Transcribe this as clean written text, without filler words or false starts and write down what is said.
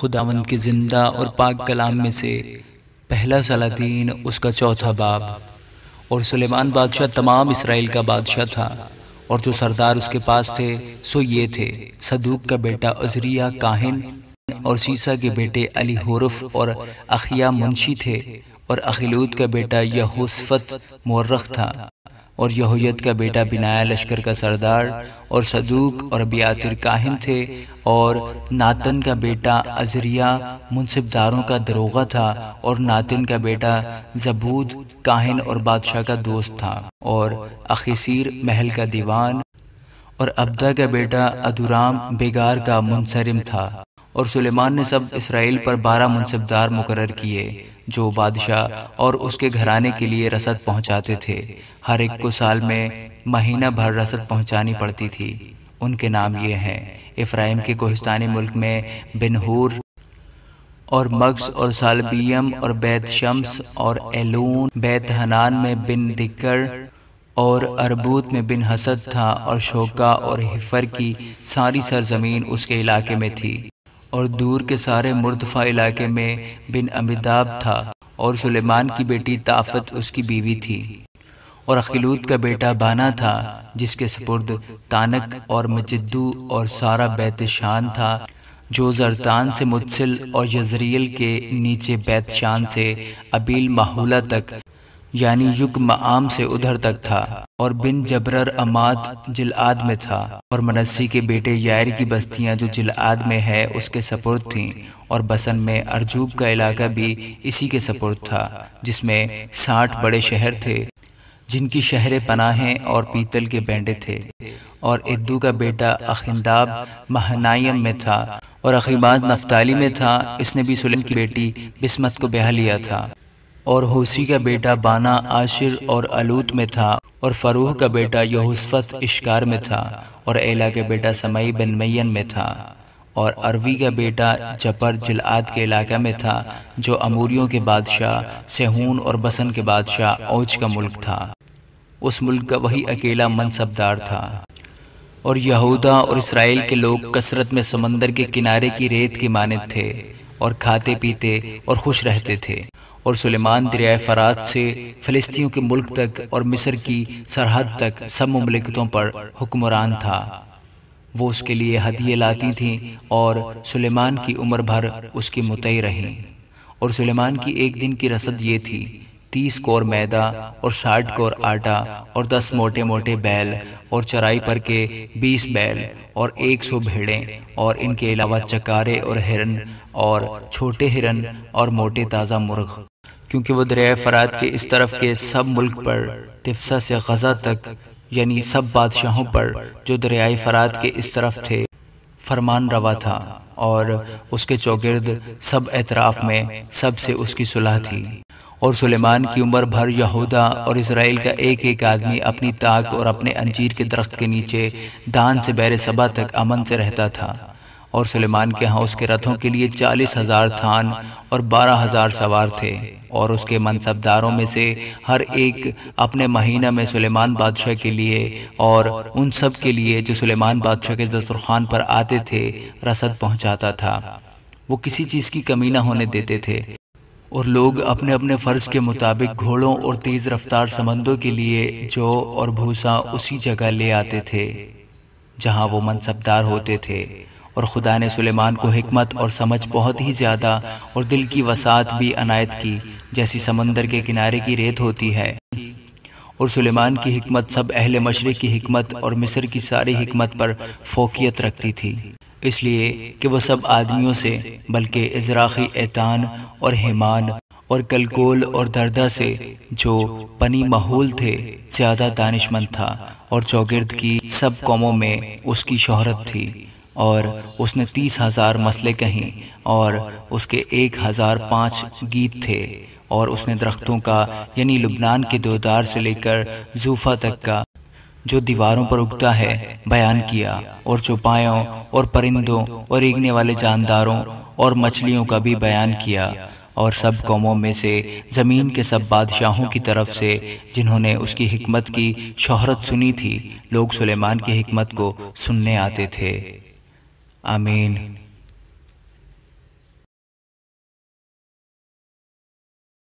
خداوند کے زندہ اور پاک کلام میں سے پہلا سلاطین اس کا 4واں باب۔ اور سلیمان بادشاہ تمام اسرائیل کا بادشاہ تھا، اور جو سردار اس کے پاس تھے سو یہ تھے: صدوق کا بیٹا عزریہ کاہن، اور سیسا کے بیٹے الیہورف اور اخیا منشی تھے، اور اخیلود کا بیٹا یہوشفت مورخ تھا، اور یہوید کا بیٹا بنایا لشکر کا سردار، اور صدوق اور ابیاتر کاہن تھے، اور ناتن کا بیٹا عزریہ منصب داروں کا دروغہ تھا، اور ناتن کا بیٹا زبود کاہن اور بادشاہ کا دوست تھا، اور اخیسیر محل کا دیوان، اور ابدا کا بیٹا ادورام بیگار کا منصرم تھا۔ اور سلیمان نے سب اسرائیل پر 12 منصبدار مقرر کیے، جو بادشاہ اور اس کے گھرانے کے لیے رسد پہنچاتے تھے۔ ہر ایک کو سال میں مہینہ بھر رسد پہنچانی پڑتی تھی۔ ان کے نام یہ ہیں: افرائیم کے کوہستانی ملک میں بن-حور، اور مگس اور سالبیم اور بیت شمس اور ایلون، بیت حنان میں بن دکر اور اربوت میں بن حسد تھا، اور شوکا اور حفر کی ساری سرزمین اس کے علاقے میں تھی، اور دور کے سارے مردفہ علاقے میں بن امیداب تھا، اور سلیمان کی بیٹی طافت اس کی بیوی تھی، اور اخیلود کا بیٹا بانا تھا، جس کے سپرد تانک اور مجدو اور سارا بیت شان تھا، جو زرتان سے متصل اور یزریل کے نیچے بیت شان سے ابیل محولہ تک، یعنی یک معام سے ادھر تک تھا، اور بن جبرر اماد جلعاد میں تھا، اور منسی کے بیٹے یائر کی بستیاں جو جلعاد میں ہے اس کے سپرد تھیں، اور بسن میں ارجوب کا علاقہ بھی اسی کے سپرد تھا، جس میں 60 بڑے شہر تھے، جن کی شہر پناہیں اور پیتل کے بینڈے تھے، اور ادو کا بیٹا اخنداب مہنائیم میں تھا، اور اخیماز نفتالی میں تھا، اس نے بھی سلیم کی بیٹی بسمت کو بیاہ لیا تھا، اور ہوسی کا بیٹا بانا عاشر اور الوت میں تھا، اور فروح کا بیٹا یہوشفت اشکار میں تھا، اور ایلا کا بیٹا سمئی بن مین میں تھا، اور اروی کا بیٹا جپر جلعاد کے علاقہ میں تھا، جو اموریوں کے بادشاہ سہون اور بسن کے بادشاہ اوج کا ملک تھا۔ اس ملک کا وہی اکیلا منصبدار تھا۔ اور یہودا اور اسرائیل کے لوگ کثرت میں سمندر کے کنارے کی ریت کی مانند تھے، اور کھاتے پیتے اور خوش رہتے تھے۔ اور سلیمان دریائے فرات سے فلسطینیوں کے ملک تک اور مصر کی سرحد تک سب مملکتوں پر حکمران تھا۔ وہ اس کے لیے ہدیے لاتی تھیں، اور سلیمان کی عمر بھر اس کی مطیع رہیں۔ اور سلیمان کی ایک دن کی رسد یہ تھی: 30 کور میدا اور 60 کور آٹا، اور 10 موٹے موٹے بیل، اور چرائی پر کے 20 بیل، اور 100 بھیڑیں، اور ان کے علاوہ چکارے اور ہرن، اور چھوٹے ہرن، اور موٹے تازہ مرغ، کیونکہ وہ دریائے فرات کے اس طرف کے سب ملک پر، تفسا سے غزہ تک، یعنی سب بادشاہوں پر جو دریائے فرات کے اس طرف تھے، فرمان روا تھا، اور اس کے چوگرد سب اطراف میں سب سے اس کی صلح تھی۔ اور سلیمان کی عمر بھر یہودا اور اسرائیل کا ایک ایک آدمی اپنی طاق اور اپنے انجیر کے درخت کے نیچے دان سے بیر صبا تک امن سے رہتا تھا۔ اور سلیمان کے ہاں اس کے رتھوں کے لیے 40,000 تھان اور 12,000 سوار تھے، اور اس کے منصبداروں میں سے ہر ایک اپنے مہینہ میں سلیمان بادشاہ کے لیے اور ان سب کے لیے جو سلیمان بادشاہ کے دسترخوان پر آتے تھے رسد پہنچاتا تھا۔ وہ کسی چیز کی کمی نہ ہونے دیتے تھے، اور لوگ اپنے اپنے فرض کے مطابق گھوڑوں اور تیز رفتار سمندوں کے لیے جو اور بھوسا اسی جگہ لے آتے تھے جہاں وہ منصبدار ہوتے تھے۔ اور خدا نے سلیمان کو حکمت اور سمجھ بہت ہی زیادہ اور دل کی وسعت بھی عنایت کی، جیسی سمندر کے کنارے کی ریت ہوتی ہے۔ اور سلیمان کی حکمت سب اہل مشرق کی حکمت اور مصر کی ساری حکمت پر فوقیت رکھتی تھی، اس لیے کہ وہ سب آدمیوں سے بلکہ ازراخی ایتان اور ہیمان اور کلکول اور دردہ سے جو بنی محول تھے زیادہ دانشمند تھا، اور چوگرد کی سب قوموں میں اس کی شہرت تھی۔ اور اس نے 30,000 مسئلے کہیں، اور اس کے 1,005 گیت تھے، اور اس نے درختوں کا یعنی لبنان کے دیودار سے لے کر زوفا تک کا جو دیواروں پر اگتا ہے بیان کیا، اور چوپایوں اور پرندوں اور ریگنے والے جانداروں اور مچھلیوں کا بھی بیان کیا، اور سب قوموں میں سے زمین کے سب بادشاہوں کی طرف سے جنہوں نے اس کی حکمت کی شہرت سنی تھی، لوگ سلیمان کی حکمت کو سننے آتے تھے۔ آمین۔